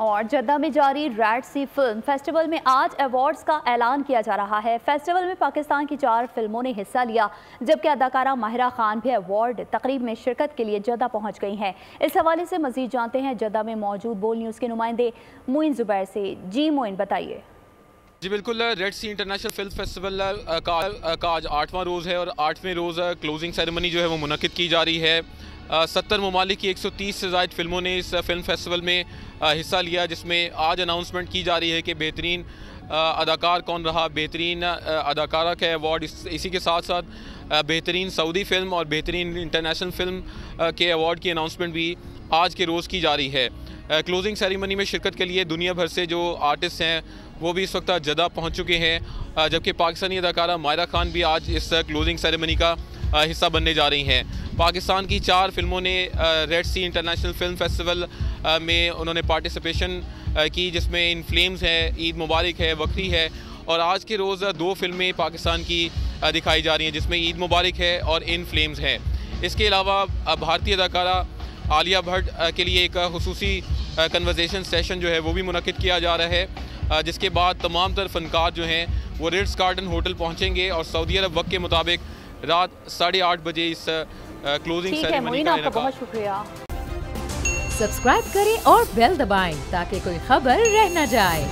और जद्दा में जारी रेड सी फिल्म फेस्टिवल में आज अवार्ड्स का ऐलान किया जा रहा है। फेस्टिवल में पाकिस्तान की 4 फिल्मों ने हिस्सा लिया, जबकि अदाकारा माहिरा खान भी अवार्ड तकरीब में शिरकत के लिए जद्दा पहुंच गई हैं। इस हवाले से मजीद जानते हैं जद्दा में मौजूद बोल न्यूज़ के नुमाइंदे मोइन जुबैर से। जी मोइन, बताइए। जी बिल्कुल, रेड सी इंटरनेशनल फिल्म फेस्टिवल का आज 8वां रोज़ है और 8वें रोज़ क्लोजिंग सेरेमनी जो है वो मुनक्किद की जा रही है। 70 ममालिक की 130 से ज़ायद फिल्मों ने इस फिल्म फेस्टिवल में हिस्सा लिया, जिसमें आज अनाउंसमेंट की जा रही है कि बेहतरीन अदाकार कौन रहा, बेहतरीन अदाकारा का अवार्ड, इसी के साथ साथ बेहतरीन सऊदी फ़िल्म और बेहतरीन इंटरनेशनल फ़िल्म के अवार्ड की अनाउंसमेंट भी आज के रोज़ की जा रही है। क्लोजिंग सेरेमनी में शिरकत के लिए दुनिया भर से जो आर्टिस्ट हैं वो भी इस वक्त जद्दा पहुंच चुके हैं, जबकि पाकिस्तानी अदाकारा माहिरा खान भी आज इस क्लोजिंग सेरेमनी का हिस्सा बनने जा रही हैं। पाकिस्तान की 4 फिल्मों ने रेड सी इंटरनेशनल फिल्म फेस्टिवल में उन्होंने पार्टिसिपेशन की, जिसमें इन फ्लेम्स है, ईद मुबारक है, वक्री है, और आज के रोज़ 2 फिल्में पाकिस्तान की दिखाई जा रही हैं, जिसमें ईद मुबारक है और इन फ्लेम्स है। इसके अलावा भारतीय अदाकारा आलिया भट्ट के लिए एक खुसूसी कन्वर्सेशन सेशन जो है वो भी मुनक्किद किया जा रहा है, जिसके बाद तमाम तर फनकार जो हैं वो रिट्स कार्टन होटल पहुंचेंगे और सऊदी अरब वक्त के मुताबिक रात 8:30 बजे इस क्लोजिंग सेरेमनी का इनेकाद। बहुत शुक्रिया। सब्सक्राइब करें और बेल दबाएं ताकि कोई खबर रह न जाए।